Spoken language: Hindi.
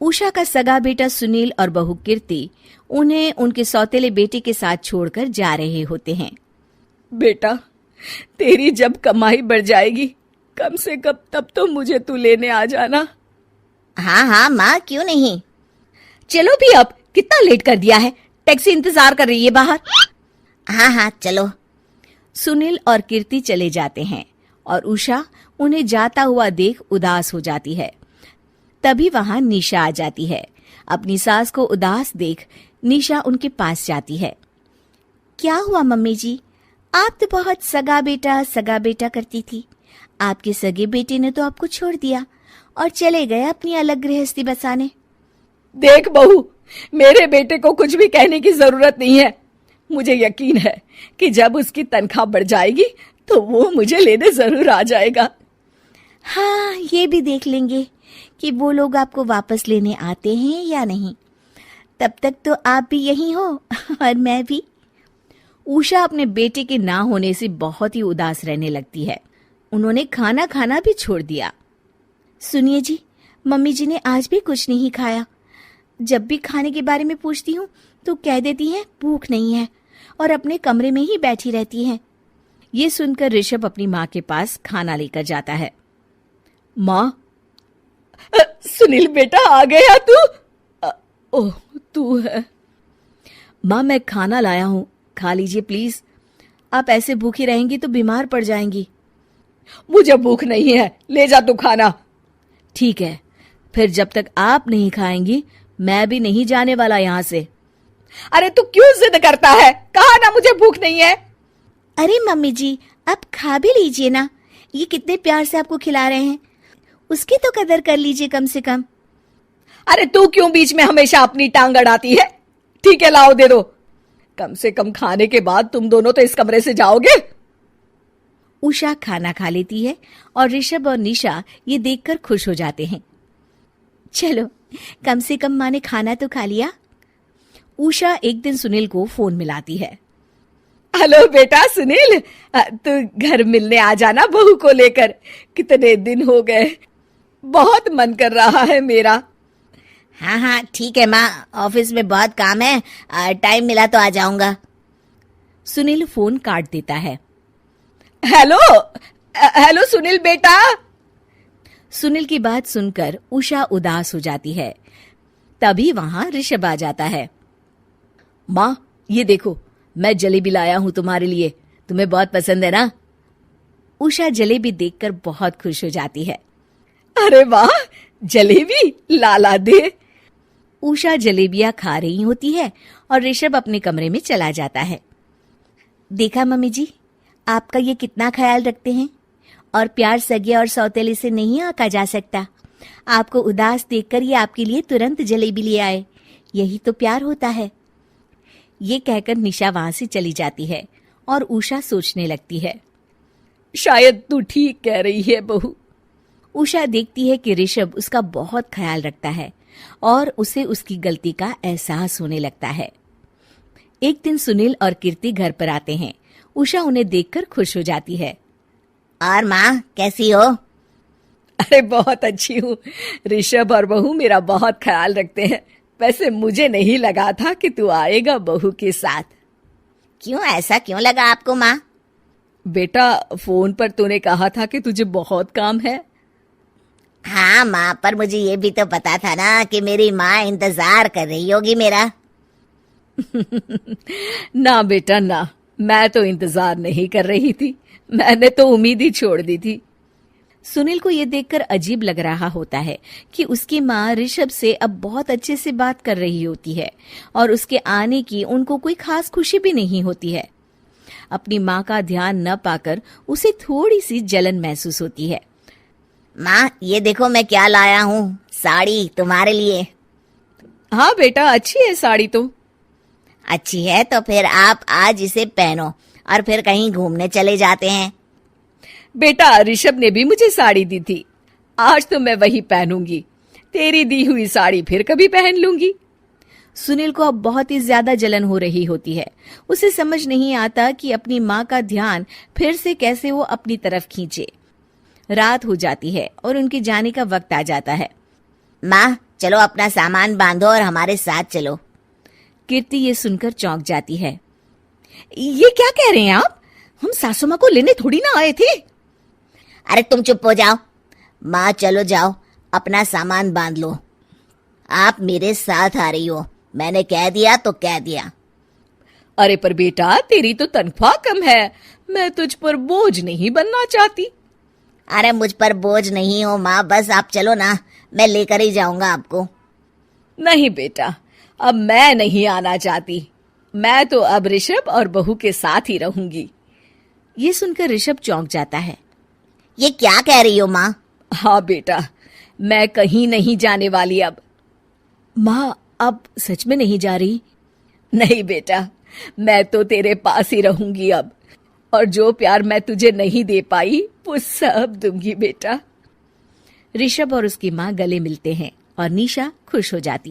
उषा का सगा बेटा सुनील और बहू कीर्ति उन्हें उनके सौतेले बेटे के साथ छोड़कर जा रहे होते हैं। बेटा, तेरी जब कमाई बढ़ जाएगी कम से कम तब तो मुझे तू लेने आ जाना। हाँ हाँ माँ, क्यों नहीं। चलो भी, अब कितना लेट कर दिया है, टैक्सी इंतजार कर रही है बाहर। हाँ हाँ चलो। सुनील और कीर्ति चले जाते हैं और उषा उन्हें जाता हुआ देख उदास हो जाती है। तभी वहां निशा आ जाती है। अपनी सास को उदास देख निशा उनके पास जाती है। क्या हुआ मम्मी जी, आप तो बहुत सगा बेटा करती थी। आपके सगे बेटे ने तो आपको छोड़ दिया और चले गए अपनी अलग गृहस्थी बसाने। देख बहू, मेरे बेटे को कुछ भी कहने की जरूरत नहीं है। मुझे यकीन है कि जब उसकी तनख्वाह बढ़ जाएगी तो वो मुझे लेने जरूर आ जाएगा। हाँ, ये भी देख लेंगे कि वो लोग आपको वापस लेने आते हैं या नहीं। तब तक तो आप भी यहीं हो और मैं भी। उषा अपने बेटे के ना होने से बहुत ही उदास रहने लगती है। उन्होंने खाना खाना भी छोड़ दिया। सुनिए जी, मम्मी जी ने आज भी कुछ नहीं खाया। जब भी खाने के बारे में पूछती हूँ तो कह देती हैं भूख नहीं है और अपने कमरे में ही बैठी रहती हैं। ये सुनकर ऋषभ अपनी माँ के पास खाना लेकर जाता है। माँ, सुनील बेटा आ गया तू? ओह, तू है? माँ, मैं खाना लाया हूँ, खा लीजिए प्लीज। आप ऐसे भूखी रहेंगी तो बीमार पड़ जाएंगी। मुझे भूख नहीं है, ले जा तू खाना। ठीक है, फिर जब तक आप नहीं खाएंगी मैं भी नहीं जाने वाला यहाँ से। अरे तू क्यों जिद करता है? कहा ना मुझे भूख नहीं है। अरे मम्मी जी, आप खा भी लीजिए ना, ये कितने प्यार से आपको खिला रहे हैं, उसकी तो कदर कर लीजिए कम से कम। अरे तू क्यों बीच में हमेशा अपनी टांग अड़ाती है? ठीक है, लाओ दे दो। कम से कम खाने के बाद तुम दोनों तो इस कमरे से जाओगे। उषा खाना खा लेती है और ऋषभ और निशा ये देखकर खुश हो जाते हैं। चलो, कम से कम माँ ने खाना तो खा लिया। उषा एक दिन सुनील को फोन मिलाती है। हेलो बेटा सुनील, तू घर मिलने आ जाना बहू को लेकर। कितने दिन हो गए, बहुत मन कर रहा है मेरा। हाँ हाँ ठीक है माँ, ऑफिस में बहुत काम है, टाइम मिला तो आ जाऊंगा। सुनील फोन काट देता है। हेलो सुनील बेटा। सुनील की बात सुनकर उषा उदास हो जाती है। तभी वहां ऋषभ आ जाता है। माँ, ये देखो, मैं जलेबी लाया हूं तुम्हारे लिए, तुम्हें बहुत पसंद है ना? उषा जलेबी देखकर बहुत खुश हो जाती है। अरे वाह, जलेबी ला दे। उषा जलेबियां खा रही होती है और ऋषभ अपने कमरे में चला जाता है। देखा मम्मी जी, आपका ये कितना ख्याल रखते हैं, और प्यार सगे और सौतेले से नहीं आका जा सकता। आपको उदास देखकर ये आपके लिए तुरंत जलेबी ले आए, यही तो प्यार होता है। ये कहकर निशा वहां से चली जाती है और उषा सोचने लगती है, शायद तू ठीक कह रही है बहू। उषा देखती है कि ऋषभ उसका बहुत ख्याल रखता है और उसे उसकी गलती का एहसास होने लगता है। एक दिन सुनील और कीर्ति घर पर आते हैं। उषा उन्हें देखकर खुश हो जाती है। और माँ, कैसी हो? अरे बहुत अच्छी हूँ। ऋषभ और बहू मेरा बहुत ख्याल रखते हैं। वैसे मुझे नहीं लगा था कि तू आएगा बहू के साथ। क्यों, ऐसा क्यों लगा आपको माँ? बेटा, फोन पर तूने कहा था कि तुझे बहुत काम है। हाँ माँ, पर मुझे ये भी तो पता था ना कि मेरी माँ इंतजार कर रही होगी मेरा। ना बेटा ना, मैं तो इंतजार नहीं कर रही थी, मैंने तो उम्मीद ही छोड़ दी थी। सुनील को यह देखकर अजीब लग रहा होता है कि उसकी माँ ऋषभ से अब बहुत अच्छे से बात कर रही होती है और उसके आने की उनको कोई खास खुशी भी नहीं होती है। अपनी माँ का ध्यान न पाकर उसे थोड़ी सी जलन महसूस होती है। माँ, ये देखो मैं क्या लाया हूँ, साड़ी तुम्हारे लिए। हाँ बेटा, अच्छी है साड़ी तो। अच्छी है तो फिर आप आज इसे पहनो और फिर कहीं घूमने चले जाते हैं। बेटा, ऋषभ ने भी मुझे साड़ी दी थी, आज तो मैं वही पहनूंगी। तेरी दी हुई साड़ी फिर कभी पहन लूंगी। सुनील को अब बहुत ही ज्यादा जलन हो रही होती है। उसे समझ नहीं आता कि अपनी माँ का ध्यान फिर से कैसे वो अपनी तरफ खींचे। रात हो जाती है और उनके जाने का वक्त आ जाता है। माँ, चलो अपना सामान बांधो और हमारे साथ चलो। कीर्ति ये सुनकर चौंक जाती है। ये क्या कह रहे हैं आप? हम सासू माँ को लेने थोड़ी ना आए थे। अरे तुम चुप हो जाओ। माँ चलो जाओ, अपना सामान बांध लो। आप मेरे साथ आ रही हो, मैंने कह दिया तो कह दिया। अरे पर बेटा, तेरी तो तनख्वाह कम है, मैं तुझ पर बोझ नहीं बनना चाहती। अरे मुझ पर बोझ नहीं हो माँ, बस आप चलो ना, मैं लेकर ही जाऊंगा आपको। नहीं बेटा, अब मैं नहीं आना चाहती। मैं तो अब ऋषभ और बहू के साथ ही रहूंगी। ये सुनकर ऋषभ चौंक जाता है। ये क्या कह रही हो माँ? हाँ बेटा, मैं कहीं नहीं जाने वाली अब। माँ, अब सच में नहीं जा रही? नहीं बेटा, मैं तो तेरे पास ही रहूंगी अब, और जो प्यार मैं तुझे नहीं दे पाई वो सब दूंगी बेटा। ऋषभ और उसकी माँ गले मिलते हैं और निशा खुश हो जाती